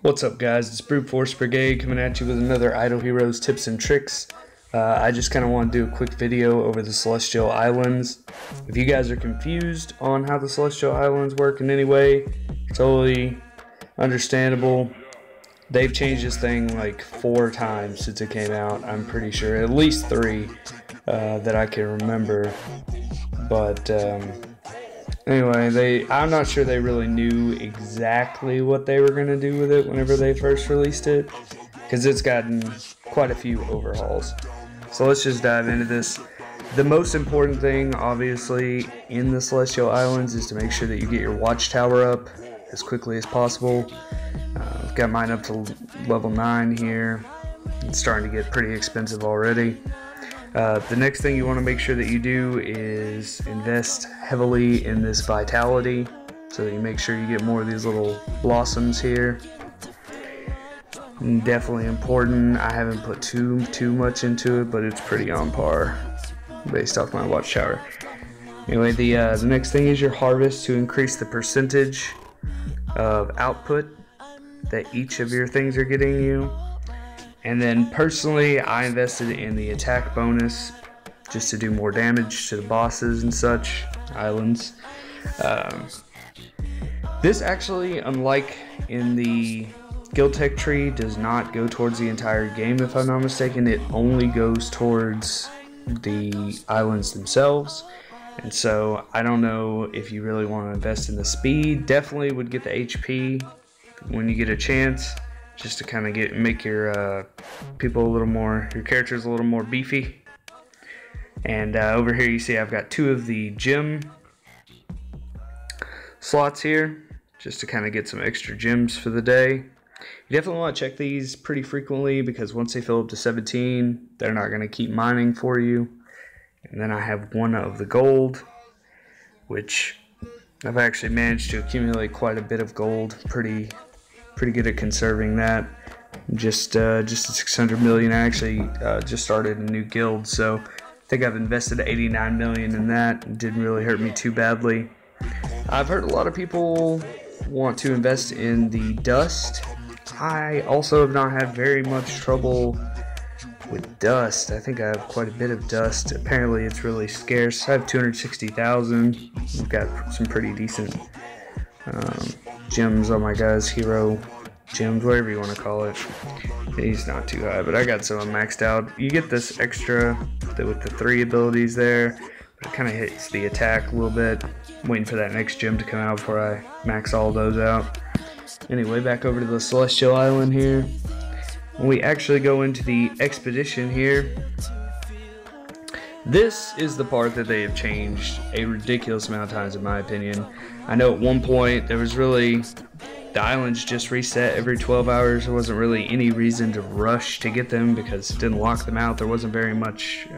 What's up, guys? It's Brute Force Brigade coming at you with another Idle Heroes tips and tricks. I just kind of want to do a quick video over the Celestial Islands. If you guys are confused on how the Celestial Islands work in any way, totally understandable. They've changed this thing like 4 times since it came out. I'm pretty sure at least 3 that I can remember. But anyway, I'm not sure they really knew exactly what they were going to do with it whenever they first released it, because it's gotten quite a few overhauls. So let's just dive into this. The most important thing, obviously, in the Celestial Islands is to make sure that you get your watchtower up as quickly as possible. I've got mine up to level 9 here. It's starting to get pretty expensive already. The next thing you want to make sure that you do is invest heavily in this vitality, so that you make sure you get more of these little blossoms here. Definitely important. I haven't put too much into it, but it's pretty on par based off my watchtower. Anyway, the next thing is your harvest to increase the percentage of output that each of your things are getting you. And then personally, I invested in the attack bonus just to do more damage to the bosses and such islands. This actually, unlike in the guild tech tree, does not go towards the entire game, if I'm not mistaken. It only goes towards the islands themselves. And so I don't know if you really want to invest in the speed. Definitely would get the HP when you get a chance, just to kind of make your people a little more, your characters a little more beefy. And over here you see I've got 2 of the gem slots here, just to kind of get some extra gems for the day. You definitely want to check these pretty frequently, because once they fill up to 17, they're not going to keep mining for you. And then I have 1 of the gold, which I've actually managed to accumulate quite a bit of gold. Pretty good at conserving that. Just at 600 million. I actually just started a new guild, so I think I've invested 89 million in that. It didn't really hurt me too badly. I've heard a lot of people want to invest in the dust. I also have not had very much trouble with dust. I think I have quite a bit of dust. Apparently it's really scarce. I have 260,000. I've got some pretty decent gems on my guy's hero gems, whatever you want to call it. He's not too high, but I got some maxed out. You get this extra with the 3 abilities there, but it kind of hits the attack a little bit. I'm waiting for that next gem to come out before I max all those out. Anyway, back over to the Celestial Island here. When we actually go into the expedition here, this is the part that they have changed a ridiculous amount of times, in my opinion. I know at one point there was really, the islands just reset every 12 hours. There wasn't really any reason to rush to get them because it didn't lock them out. There wasn't very much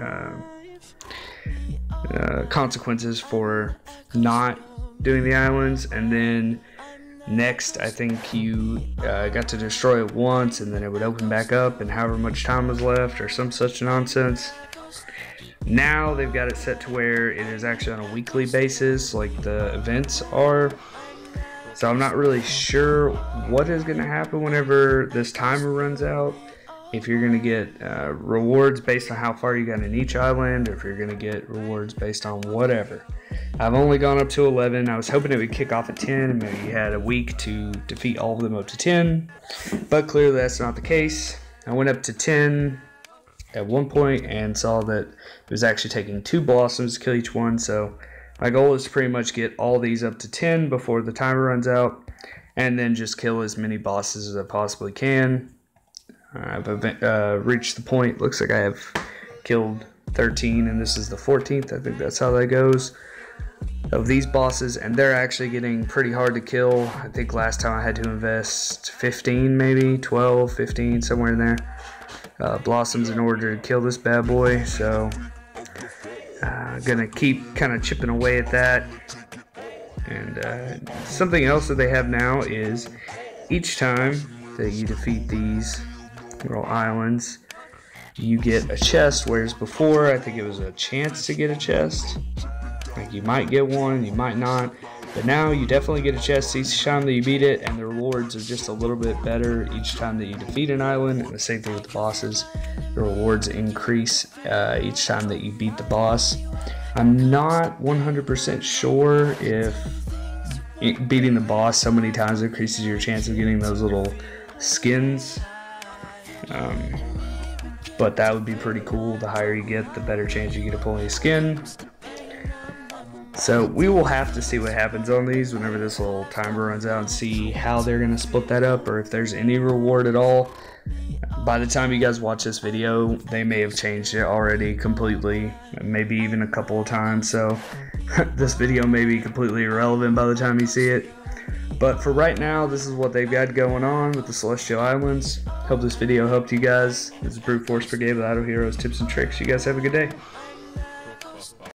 consequences for not doing the islands. And then next, I think you got to destroy it once, and then it would open back up, and however much time was left, or some such nonsense. Now they've got it set to where it is actually on a weekly basis, like the events are. So I'm not really sure what is going to happen whenever this timer runs out. If you're going to get rewards based on how far you got in each island, or if you're going to get rewards based on whatever. I've only gone up to 11. I was hoping it would kick off at 10, and maybe you had a week to defeat all of them up to 10. But clearly that's not the case. I went up to 10 at one point and saw that it was actually taking 2 blossoms to kill each one. So my goal is to pretty much get all these up to 10 before the timer runs out, and then just kill as many bosses as I possibly can. I've reached the point, looks like I have killed 13, and this is the 14th, I think that's how that goes, of these bosses, and they're actually getting pretty hard to kill. I think last time I had to invest 15, maybe 12, 15, somewhere in there, blossoms in order to kill this bad boy. So gonna keep kind of chipping away at that. And something else that they have now is each time that you defeat these little islands, you get a chest, whereas before I think it was a chance to get a chest. Like, you might get one, you might not. But now you definitely get a chest each time that you beat it, and the rewards are just a little bit better each time that you defeat an island, and the same thing with the bosses. The rewards increase each time that you beat the boss. I'm not 100% sure if beating the boss so many times increases your chance of getting those little skins. But that would be pretty cool. The higher you get, the better chance you get of pulling a skin. So we will have to see what happens on these whenever this little timer runs out and see how they're going to split that up, or if there's any reward at all. By the time you guys watch this video, they may have changed it already completely, maybe even a couple of times, so this video may be completely irrelevant by the time you see it. But for right now, this is what they've got going on with the Celestial Islands. Hope this video helped you guys. This is Brute Force Brigade with Idle Heroes Tips and Tricks. You guys have a good day.